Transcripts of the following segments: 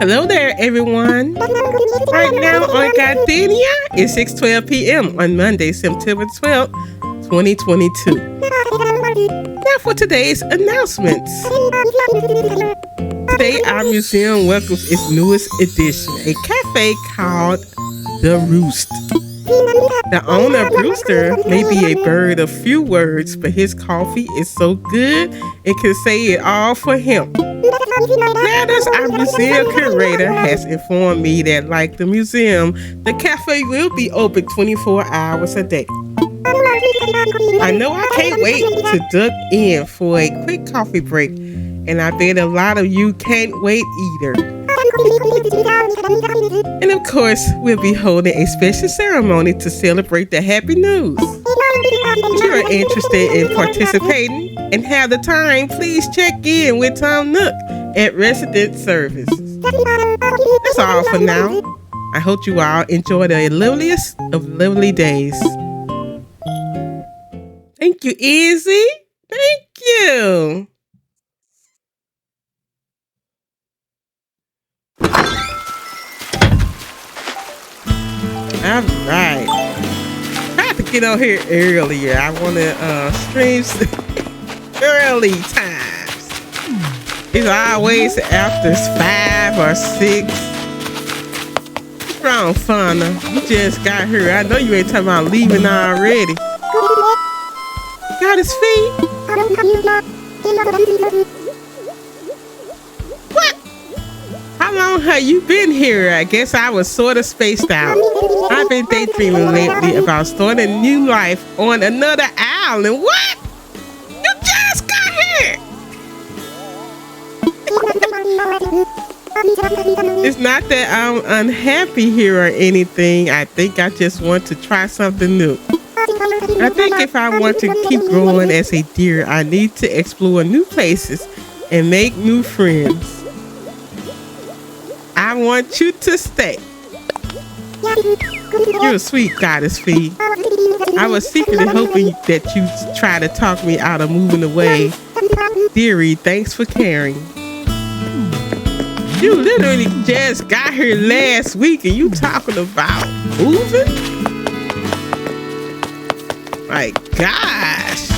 Hello there, everyone. Right now on Gardenia, it's 6:12 p.m. on Monday, September 12th, 2022. Now for today's announcements. Today, our museum welcomes its newest addition, a cafe called The Roost. The owner, Brewster, may be a bird of few words, but his coffee is so good, it can say it all for him. Gladys, our museum curator, has informed me that, like the museum, the cafe will be open 24 hours a day. I know I can't wait to duck in for a quick coffee break, and I bet a lot of you can't wait either. And of course, we'll be holding a special ceremony to celebrate the happy news. If you are interested in participating and have the time, please check in with Tom Nook at Resident Service. That's all for now. I hope you all enjoy the loveliest of lovely days. Thank you, Izzy. Thank you. All right. I had to get on here earlier. I want to stream early times. It's always after 5 or 6. What's wrong, Fauna? You just got here. I know you ain't talking about leaving already. GameGoddessFee? What? How long have you been here? I guess I was sort of spaced out. I've been daydreaming lately about starting a new life on another island. What? You just got here! It's not that I'm unhappy here or anything. I think I just want to try something new. I think if I want to keep growing as a deer, I need to explore new places and make new friends. I want you to stay. You're a sweet GameGoddessFee. I was secretly hoping that you'd try to talk me out of moving away. Dearie, thanks for caring. You literally just got here last week and you talking about moving? My gosh.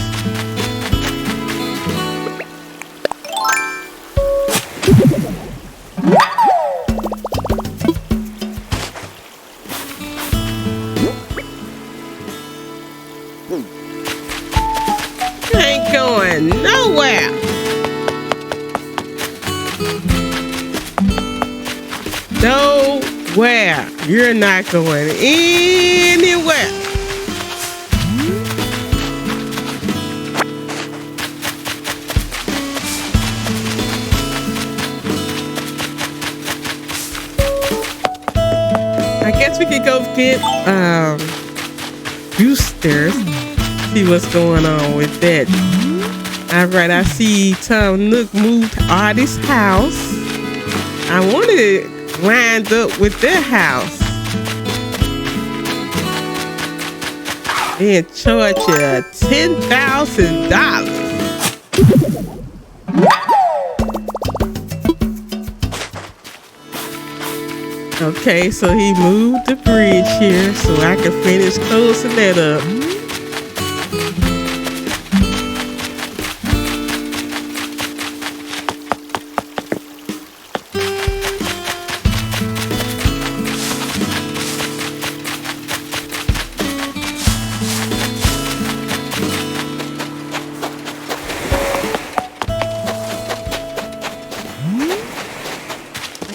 You ain't going nowhere. Nowhere. You're not going anywhere. I guess we could go get Brewster. See what's going on with that. All right, I see Tom Nook moved Artie's house. I wanted to wind up with their house. They charge you $10,000. Okay, so he moved the bridge here so I can finish closing that up.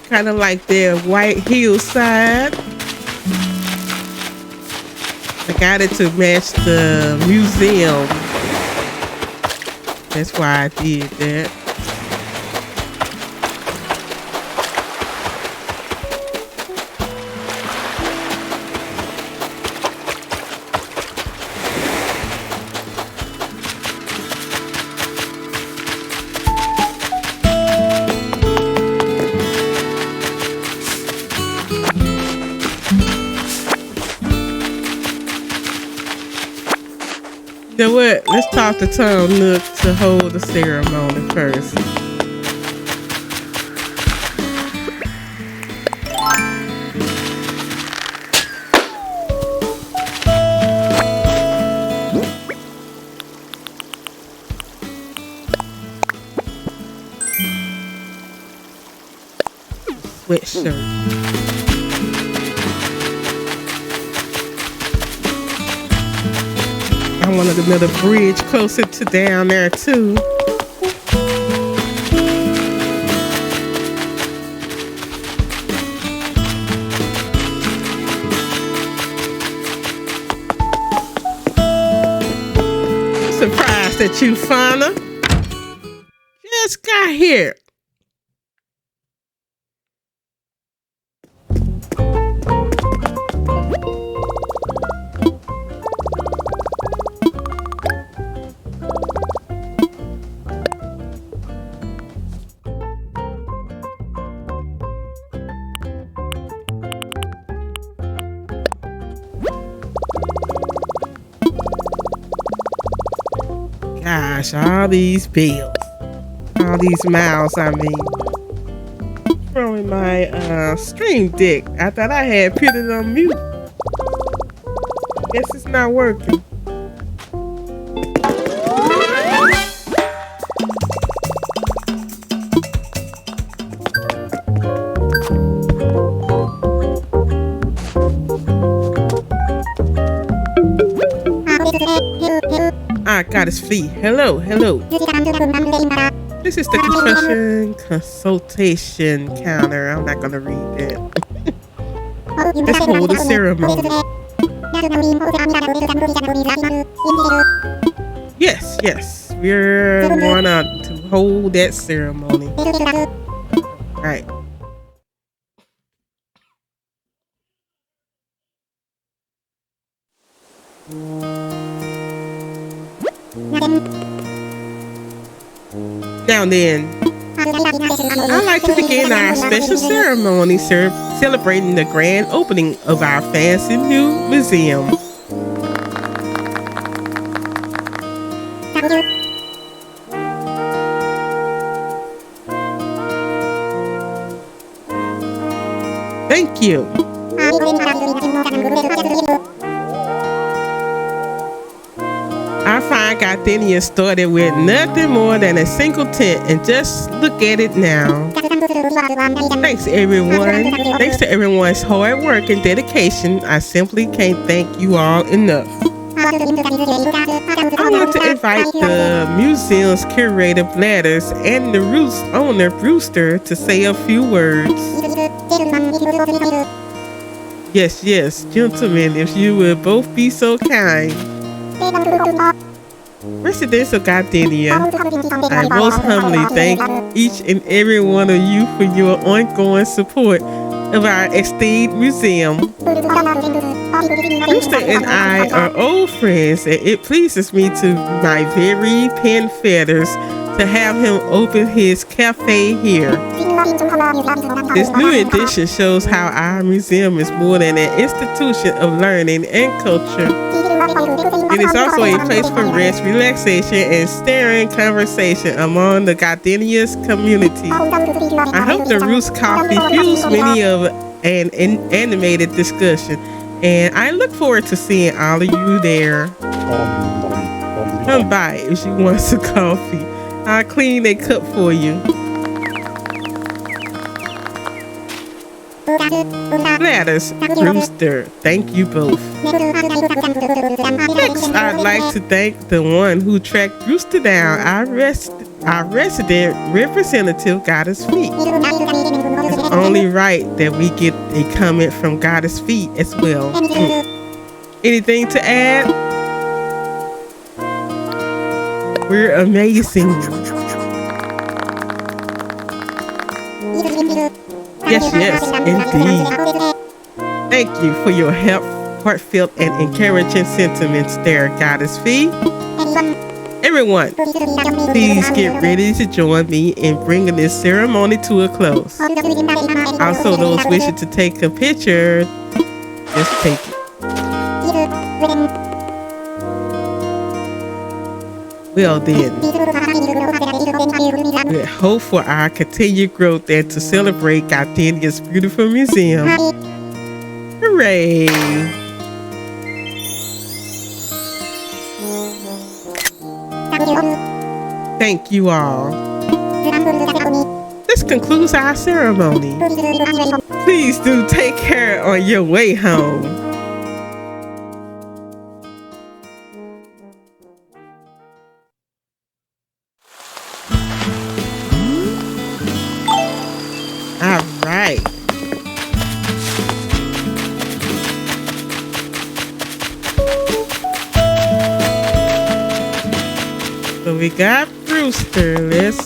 Kind of like their white hillside. I got it to match the museum. That's why I did that. You know what? Let's talk to Tom Nook to hold the ceremony first. shirt. I wanted another bridge closer to down there too. Surprised that you finally just got here. Gosh, all these bells, all these miles, I mean. Throwing my stream deck. I thought I had put it on mute. Guess it's not working. GameGoddessFee. Hello, hello. This is the construction consultation counter. I'm not gonna read that. Let's hold a ceremony. Yes, yes. We're gonna to hold that ceremony. Right. Now then, I'd like to begin our special ceremony celebrating the grand opening of our fancy new museum. Thank you. Our fine gardenia started with nothing more than a single tent, and just look at it now. Thanks everyone. Thanks to everyone's hard work and dedication. I simply can't thank you all enough. I want to invite the museum's curator Bladders and the Roost owner Brewster to say a few words. Yes, yes, gentlemen, if you would both be so kind. Residents of Gardenia, I most humbly thank each and every one of you for your ongoing support of our esteemed museum. Rooster and I are old friends, and it pleases me to my very pen feathers to have him open his cafe here. This new edition shows how our museum is more than an institution of learning and culture. It is also a place for rest, relaxation, and stirring conversation among the Gardenia's community. I hope the Roost Coffee fuels many of an animated discussion, and I look forward to seeing all of you there. Come by if you want some coffee. I'll clean a cup for you. Bladders, Rooster, thank you both. Next, I'd like to thank the one who tracked Rooster down, our resident representative, GameGoddessFee. It's only right that we get a comment from GameGoddessFee as well. Anything to add? We're amazing. Yes, yes, indeed. Thank you for your help, heartfelt and encouraging sentiments there, GameGoddessFee. Everyone, please get ready to join me in bringing this ceremony to a close. Also, those wishing to take a picture, just take it. Well then, we hope for our continued growth and to celebrate Gardenia's beautiful museum. Hooray! Thank you all. This concludes our ceremony. Please do take care on your way home. All right. So we got Rooster. Let's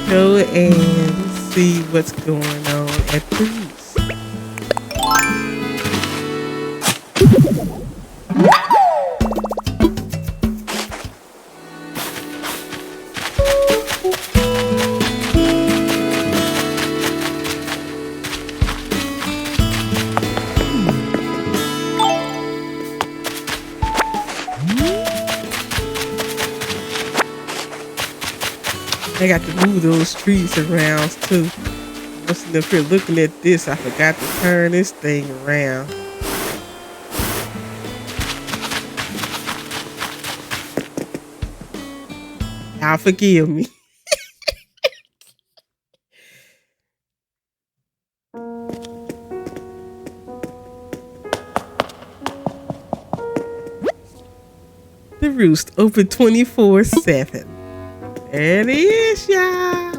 go and see what's going on at the Roost. I got to move those trees around too. I was sitting up here looking at this. I forgot to turn this thing around. Y'all forgive me. The Roost open 24/7. There it is, y'all.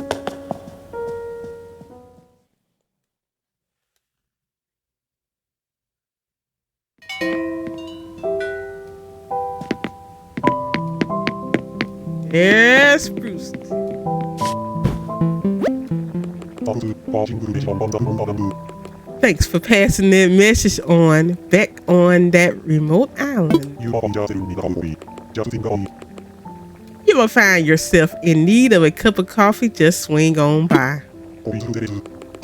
Yes, Roost. Thanks for passing that message on back on that remote island. You will find yourself in need of a cup of coffee, just swing on by.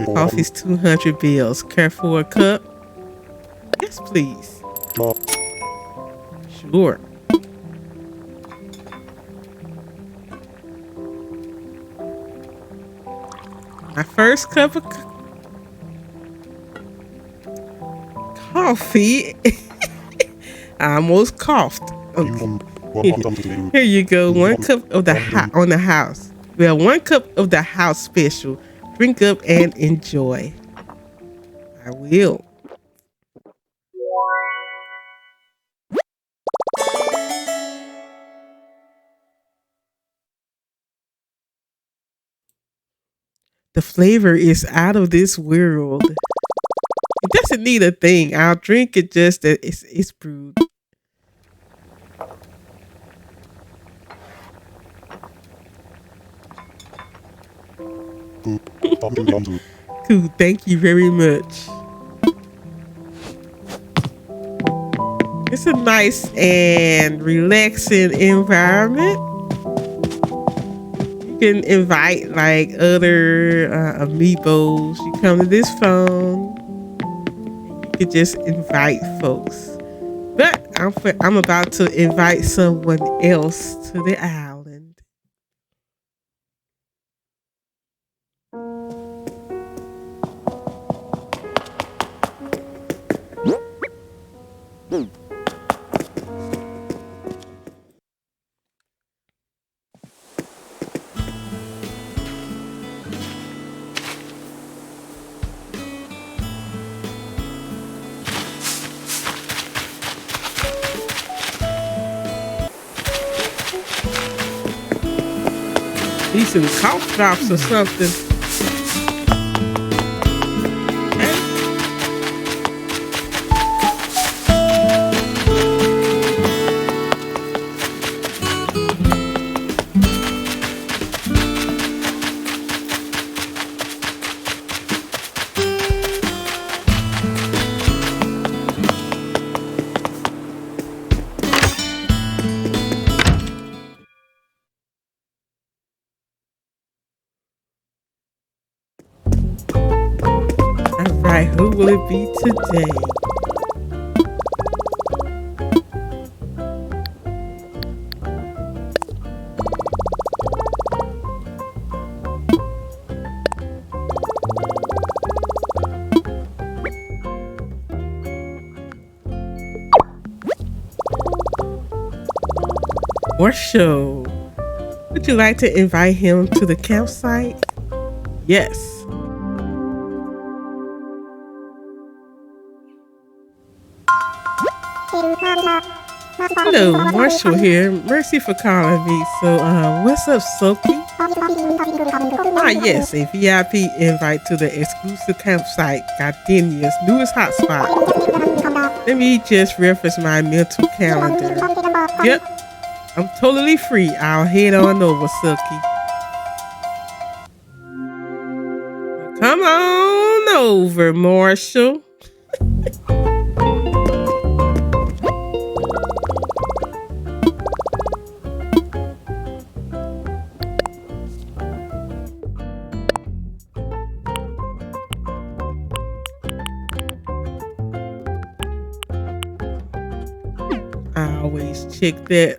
Coffee's 200 bills. Care for a cup? Yes, please. Sure. My first cup of coffee. I almost coughed. Okay. Here you go. 1 cup of the on the house. Well, 1 cup of the house special. Drink up and enjoy. I will. The flavor is out of this world. It doesn't need a thing. I'll drink it just that it's brewed. Cool, thank you very much. It's a nice and relaxing environment. You can invite like other amiibos. You come to this phone. You could just invite folks. But I'm about to invite someone else to the island. Need some cough drops or something. Alright, who will it be today? Or show. Would you like to invite him to the campsite? Yes. Hello, Marshall here. Mercy for calling me. So, what's up, Sophie? Yes, a VIP invite to the exclusive campsite, Gardenia's newest hotspot. Let me just reference my mental calendar. Yep, I'm totally free. I'll head on over, Silky. Come on over, Marshall. I always check that.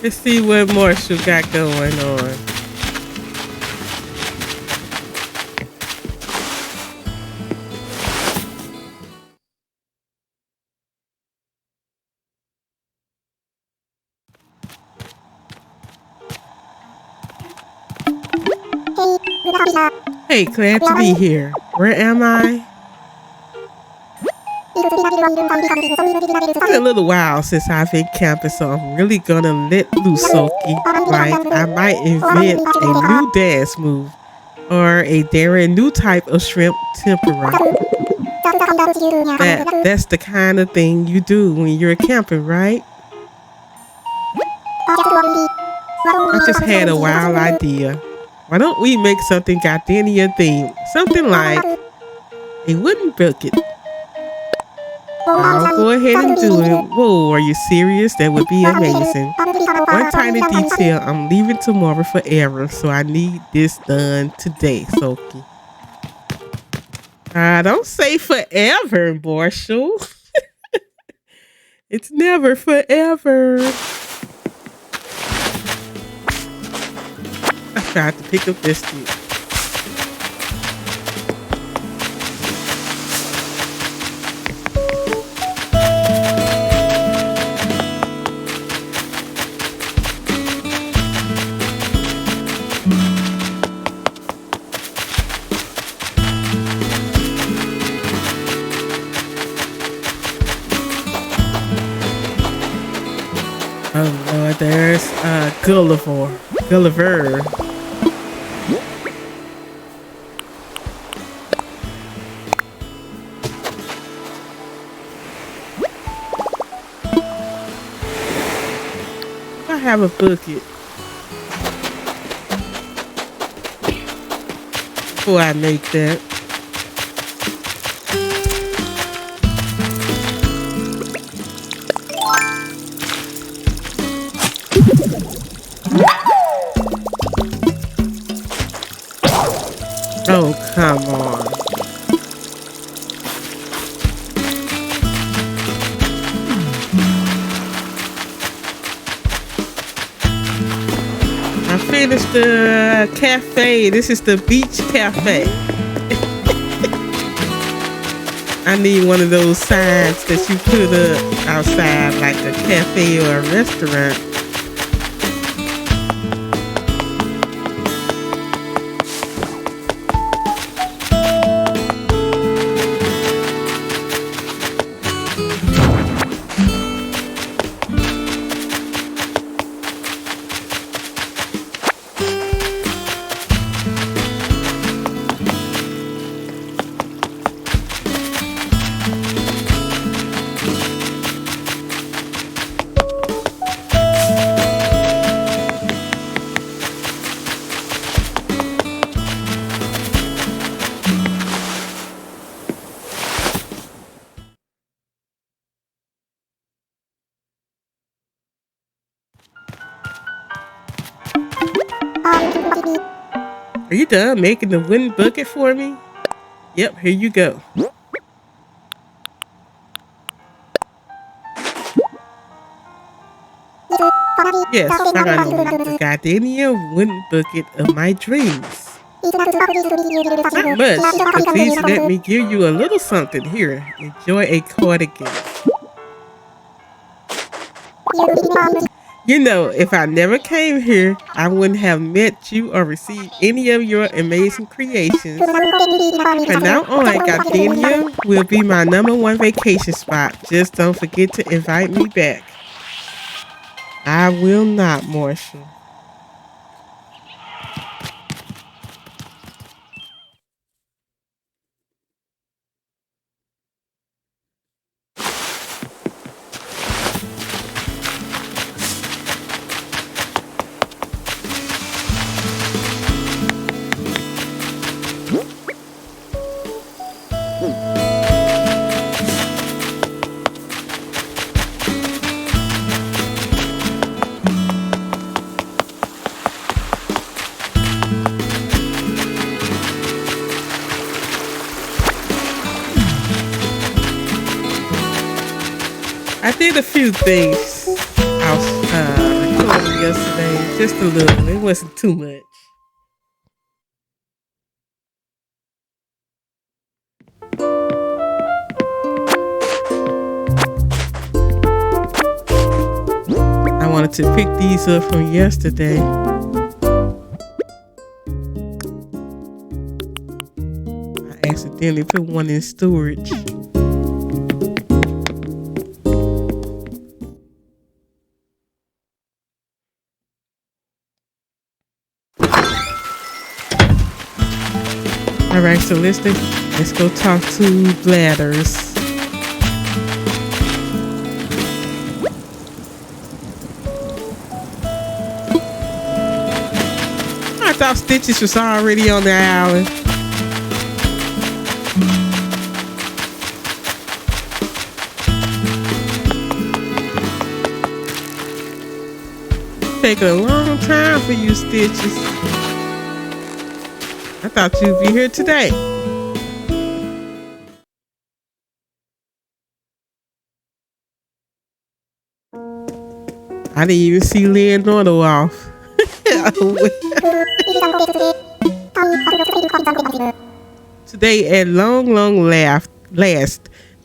Let's see what Marshall got going on. Hey, glad to be here. Where am I? It's been a little while since I've been camping, so I'm really gonna let loose, Soki. Like, I might invent a new dance move or a daring new type of shrimp tempura. That's the kind of thing you do when you're camping, right? I just had a wild idea. Why don't we make something Gardenia themed? Something like a wooden bucket. I'll go ahead and do it. Whoa, are you serious? That would be amazing. One tiny detail, I'm leaving tomorrow forever, so I need this done today, Soki. Don't say forever, Marshall. It's never forever. I tried to pick up this stick. Oh Lord, there's Gulliver. I have a bucket before I make that. Oh, come on. I finished the cafe. This is the beach cafe. I need one of those signs that you put up outside like a cafe or a restaurant. Are you done making the wooden bucket for me? Yep, here you go. Yes, finally, the gardenia wooden bucket of my dreams. Not much, but please let me give you a little something here. Enjoy a cardigan. You know, if I never came here, I wouldn't have met you or received any of your amazing creations. From now on, Gardenia will be my #1 vacation spot. Just don't forget to invite me back. I will not, Marshall. I did a few things I was recording yesterday, just a little. It wasn't too much. I wanted to pick these up from yesterday. I accidentally put one in storage. All right, so let's go talk to Bladders. I thought Stitches was already on the island. Taking a long time for you, Stitches. I thought you'd be here today. I didn't even see Leonardo off. Today, at long last,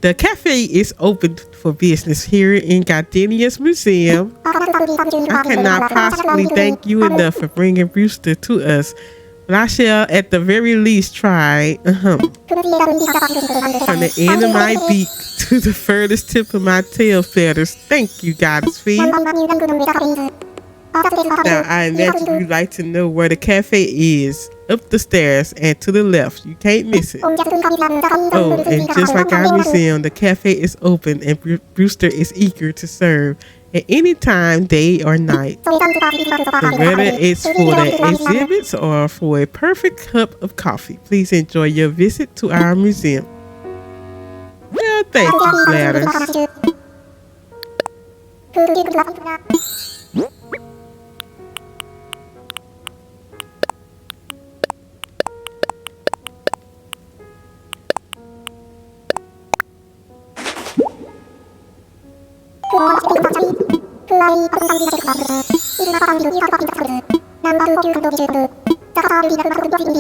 the cafe is open for business here in Gardenia's museum. I cannot possibly thank you enough for bringing Rooster to us. But I shall at the very least try. From the end of my beak to the furthest tip of my tail feathers. Thank you, GameGoddessFee. Now, I imagine you'd like to know where the cafe is. Up the stairs and to the left. You can't miss it. Oh, and just like our museum, the cafe is open and Brewster is eager to serve at any time, day or night. So whether it's for the exhibits or for a perfect cup of coffee, please enjoy your visit to our museum. Well, thank you, Bladders.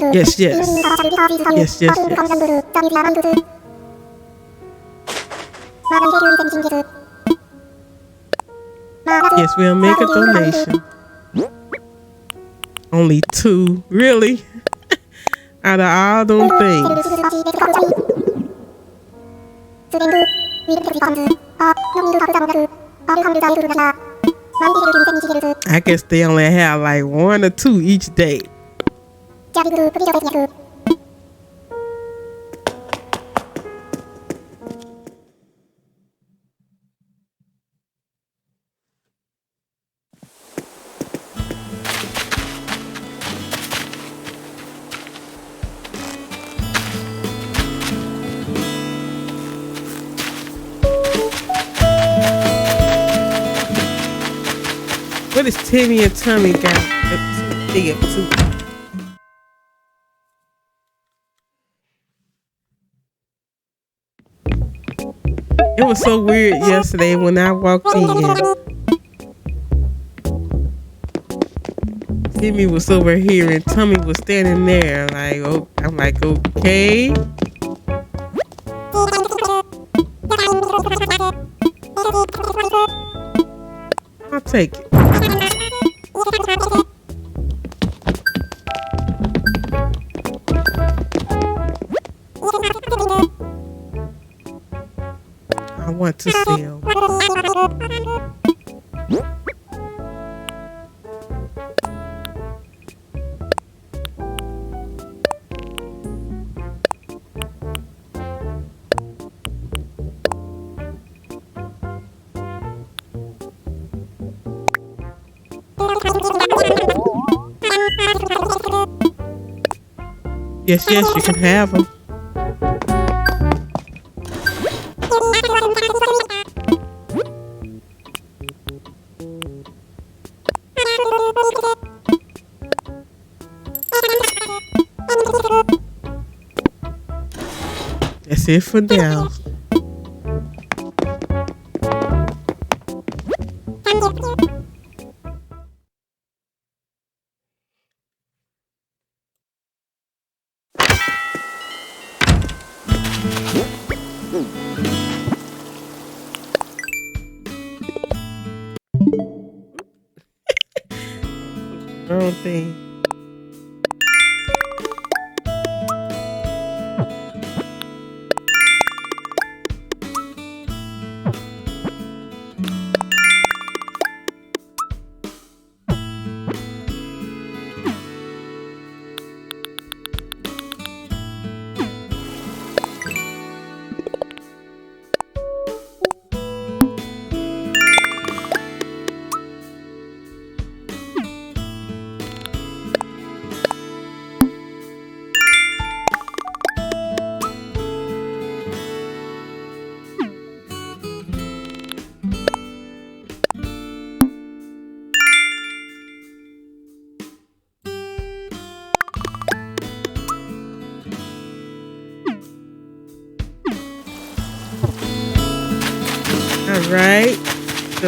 Yes. Yes, we'll make a donation. Only 2, really? Out of all them things. I guess they only have like 1 or 2 each day. What is Timmy and Tommy got up to? It was so weird yesterday when I walked in. Timmy was over here and Tommy was standing there. Like, oh, I'm like, okay. I'll take it. I want to sell. Yes, yes, you can have them. That's it for now. Wrong thing. All right. I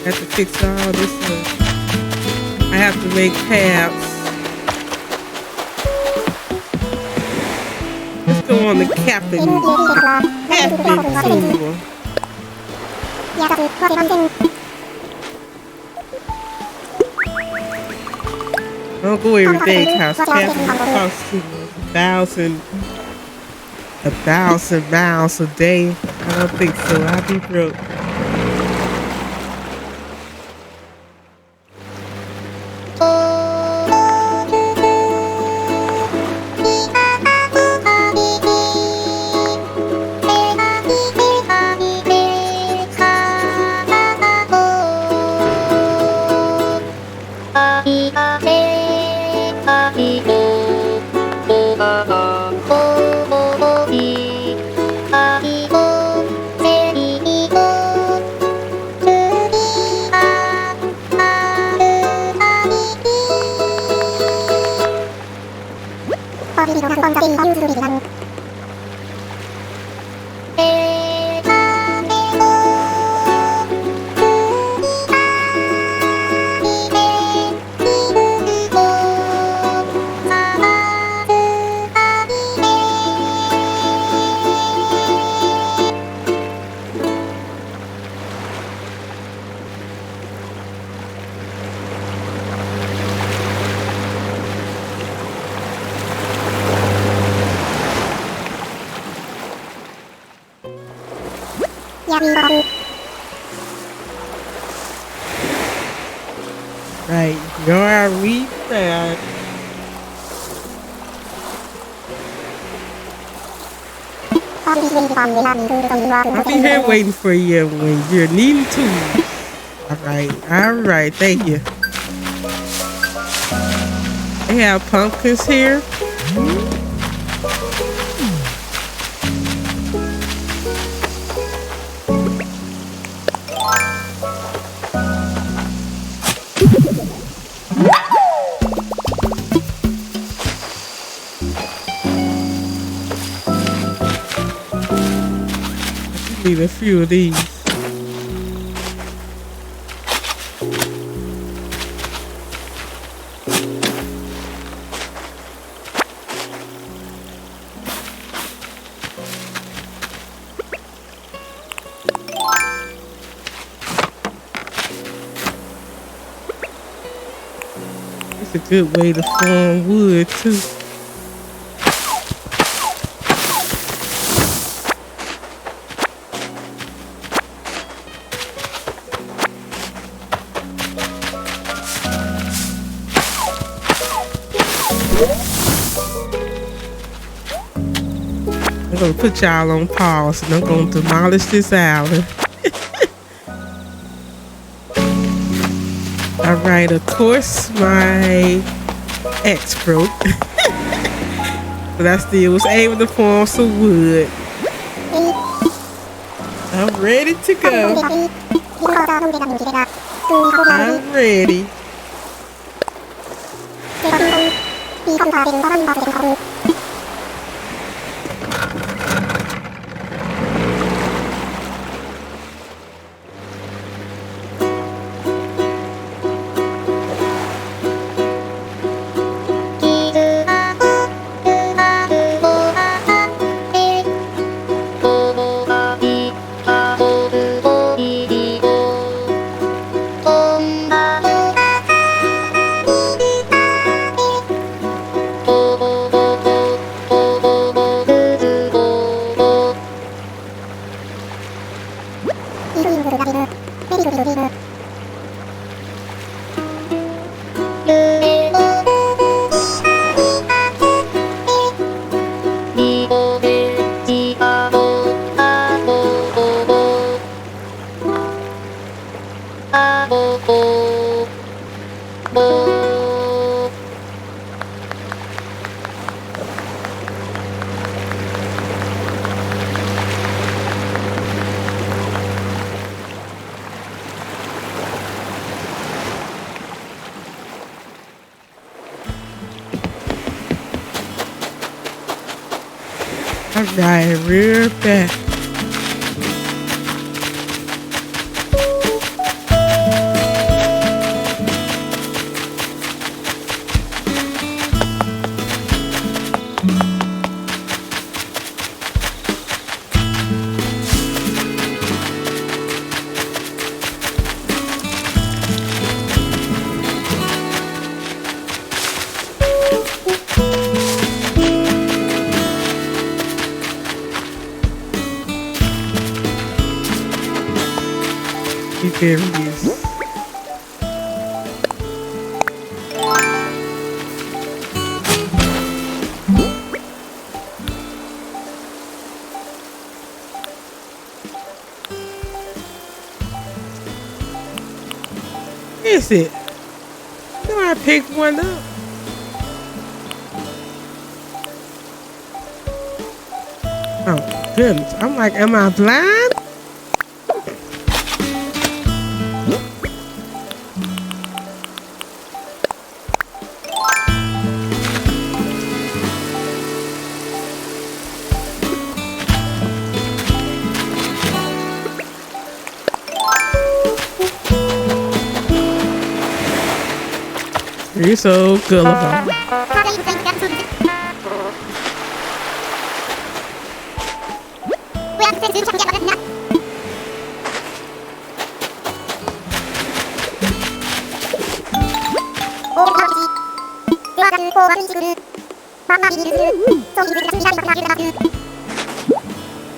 have to fix all this. I have to make tabs. Let's go on the captain tool. Don't go every day, cause captain costs you 1,000 miles a day. I don't think so. I'll be broke. Right, you're reset. I'll be here waiting for you when you're needing tools. All right, thank you. They have pumpkins here. Need a few of these. It's a good way to form wood too. I'm gonna put y'all on pause and I'm gonna demolish this island. Alright, of course my axe broke. But I still was able to form some wood. I'm ready to go. I'm ready. Alright, we're back. There he is. Is it? Do I pick one up? Oh goodness! I'm like, am I blind? You're so gullible.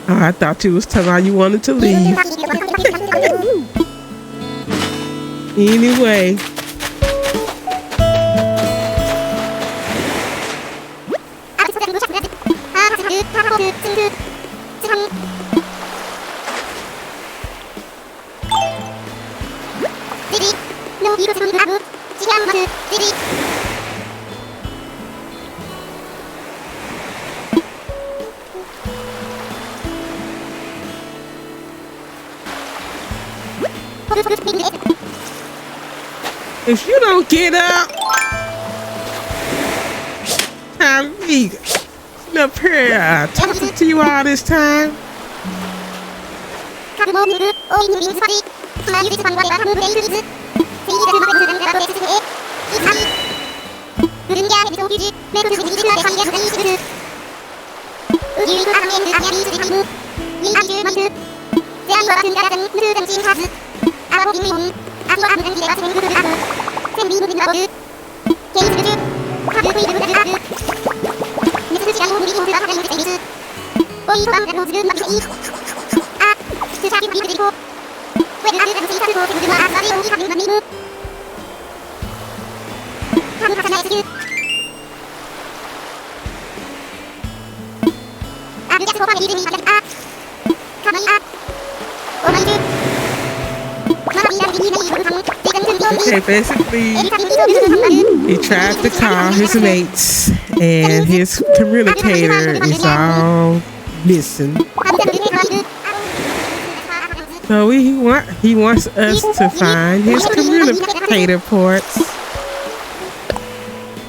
Oh, I thought you was telling how you wanted to leave. Anyway. If you don't get up, I'm vegan. Up here talking to you all this time. Okay, basically, he tried to call his mates, and his communicator is all missing. So he wants us to find his communicator parts,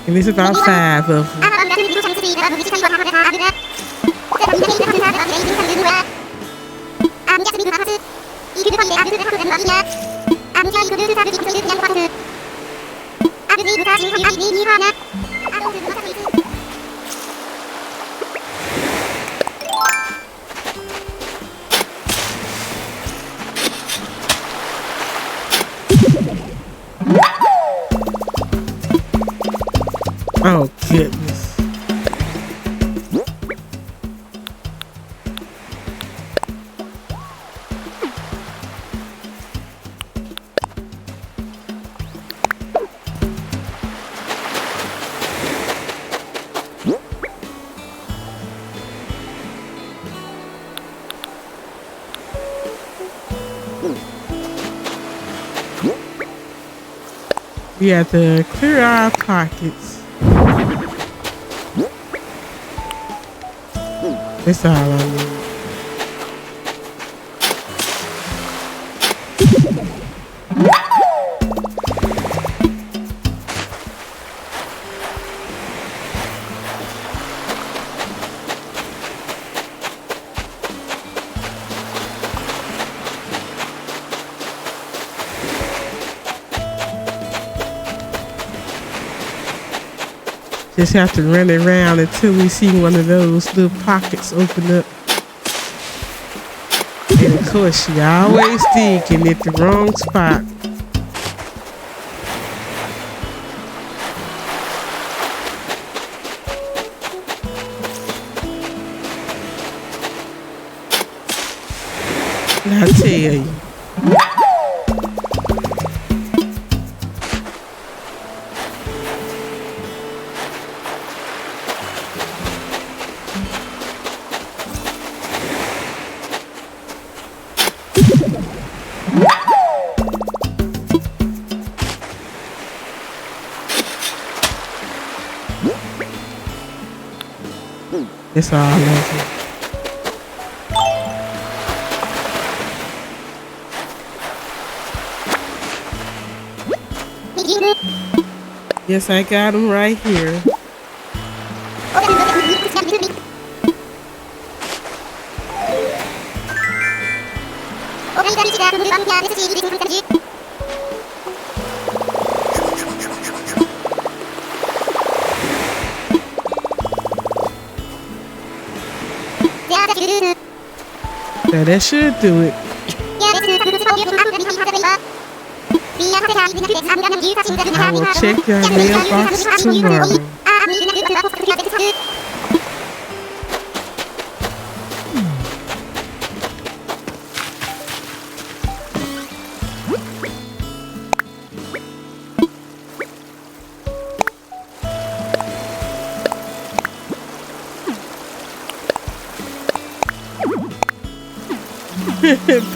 and there's about 5 of them. Oh, goodness. We have to clear our pockets. That's all I need. Just have to run it around until we see one of those little pockets open up. And of course, she always digging at the wrong spot. I tell you. That's all I know. Yes, I got him right here. Now that should do it. I will check your mailbox tomorrow.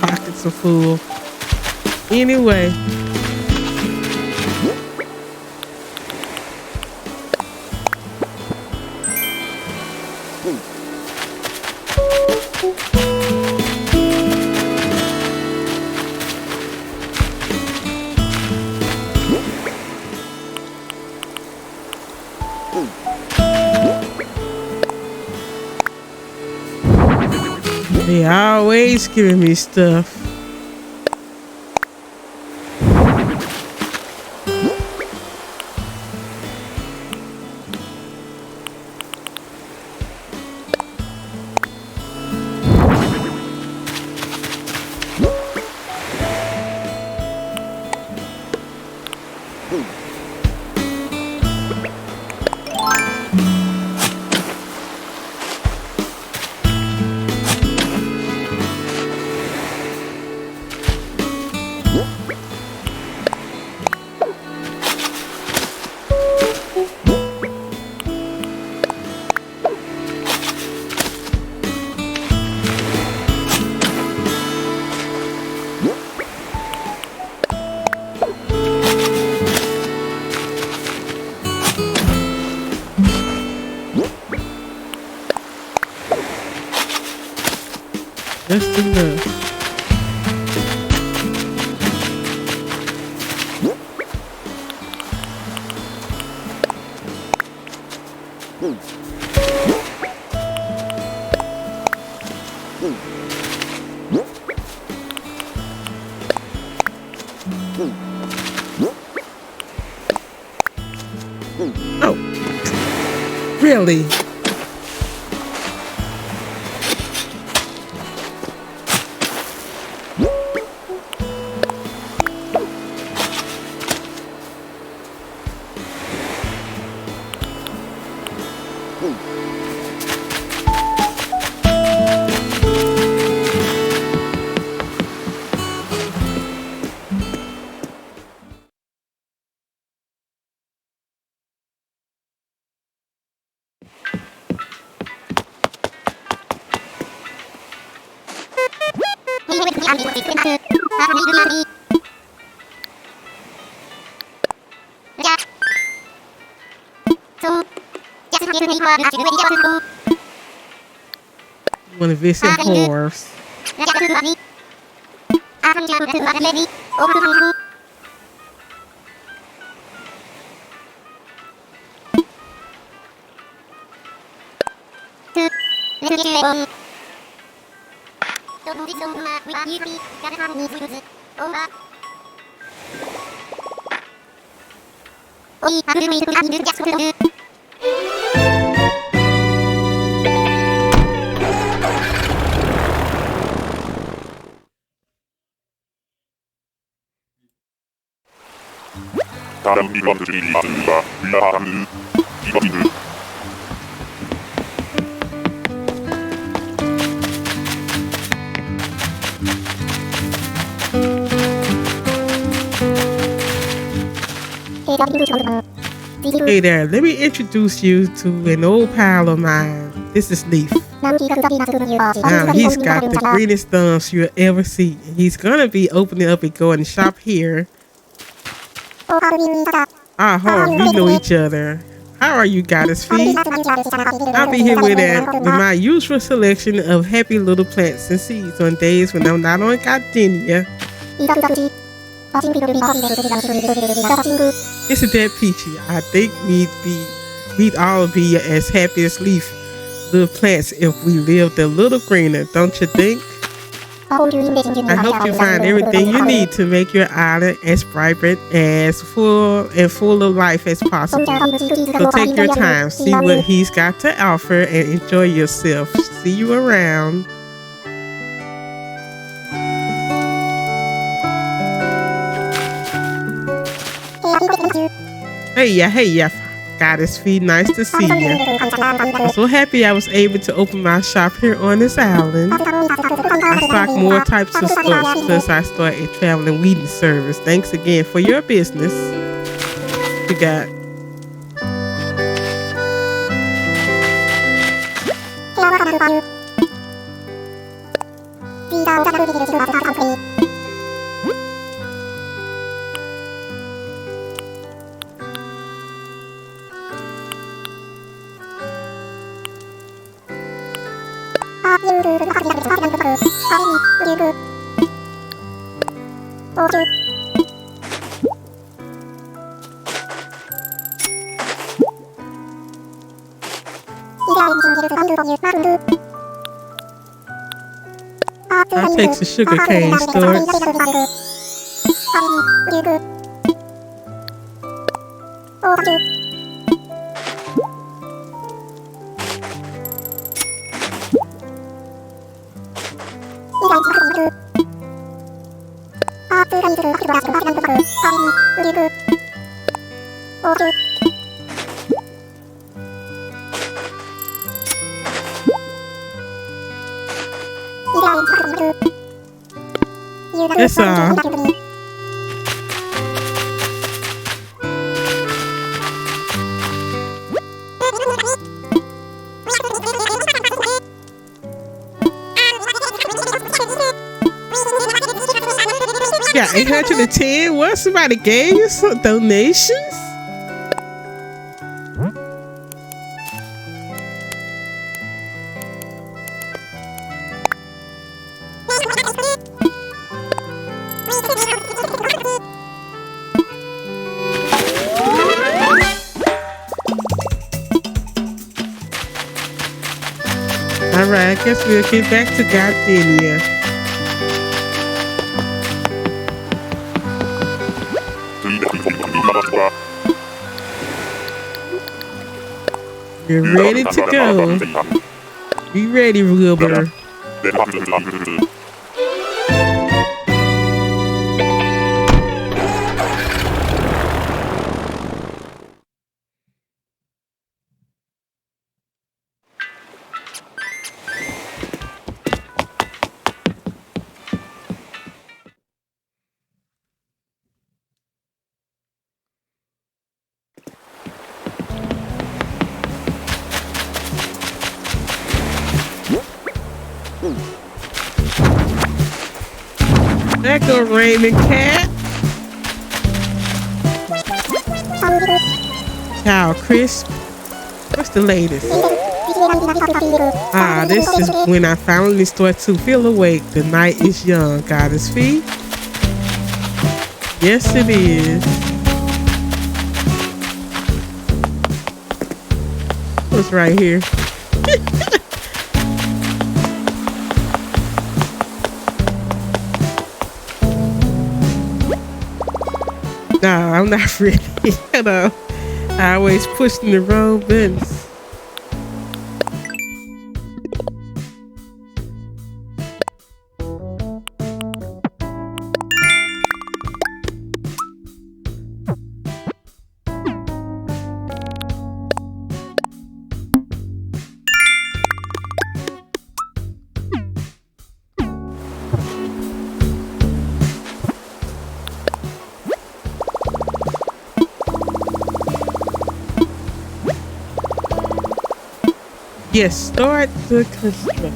Pockets are full. Anyway. They always giving me stuff. Just enough. Oh, really? Want to visit horse? Hey there, let me introduce you to an old pal of mine. This is Leaf. Now, he's got the greenest thumbs you'll ever see. He's gonna be opening up and going to shop here. We know each other. How are you, GameGoddessFee? I'll be here with my usual selection of happy little plants and seeds on days when I'm not on gardenia. Isn't that peachy? I think we'd all be as happy as Leaf little plants if we lived a little greener, don't you think? I hope you find everything you need to make your island as vibrant, as full of life as possible. So take your time, see what he's got to offer, and enjoy yourself. See you around. Hey ya, GameGoddessFee, nice to see you. I'm so happy I was able to open my shop here on this island. I stock more types of stuff since I started traveling weeding service. Thanks again for your business. We got I'll take some sugar cane starch. That's all. Got 810. What? Somebody gave you some donations? Alright, I guess we'll get back to Gardenia. You're ready to go. Be ready, Wilbur. There go Raymond Cat. Ciao, Chris. What's the latest? Ah, this is when I finally start to feel awake. The night is young. GameGoddessFee. Yes, it is. What's right here? No, I'm not ready. You know, I always pushing the wrong buttons. Yes, start the construction.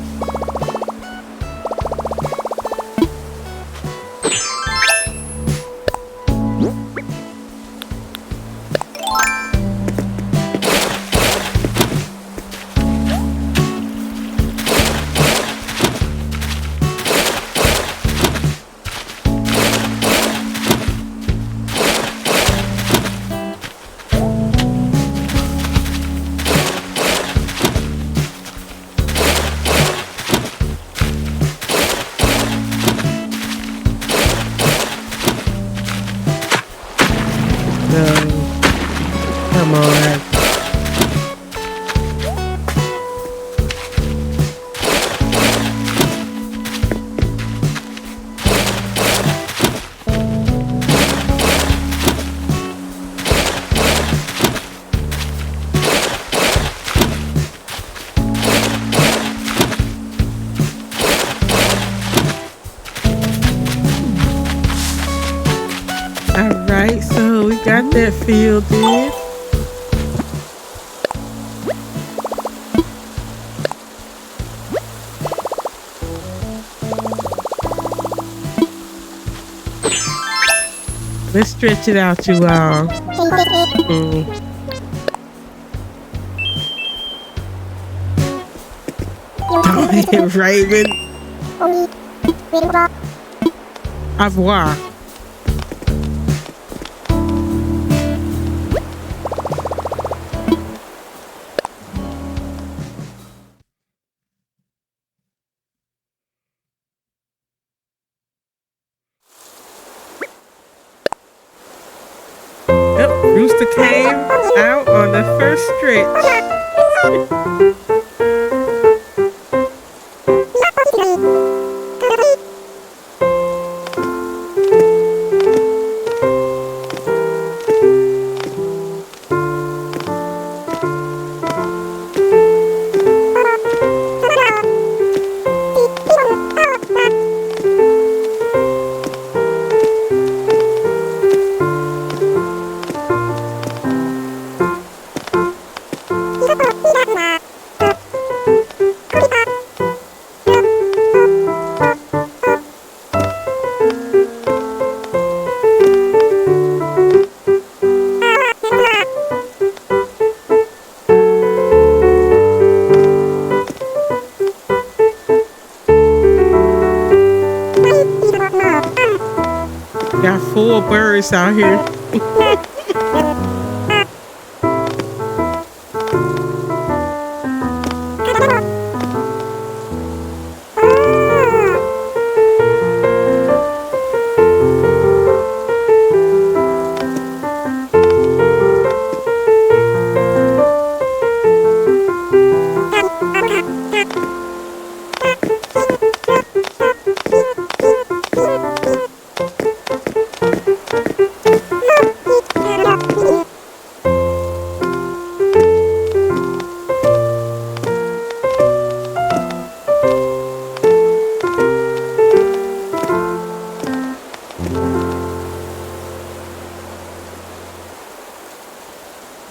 Come on. All right, so we got that filled in. Let's stretch it out, you all. Go ahead, Raven. Au revoir. rooster came out on the first stretch. Got 4 birds out here.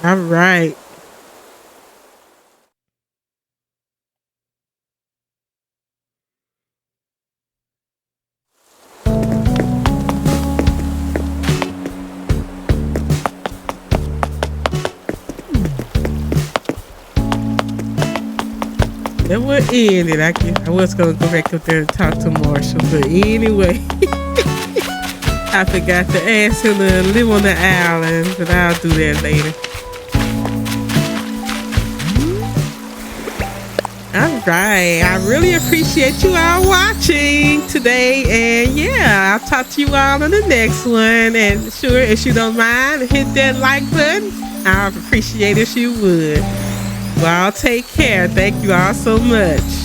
All right. That would end it. I was gonna go back up there and talk to Marshall, but anyway, I forgot to ask him to live on the island, but I'll do that later. All right, I really appreciate you all watching today, and yeah, I'll talk to you all on the next one. And sure, if you don't mind, hit that like button. I'd appreciate it if you would. Well, take care. Thank you all so much.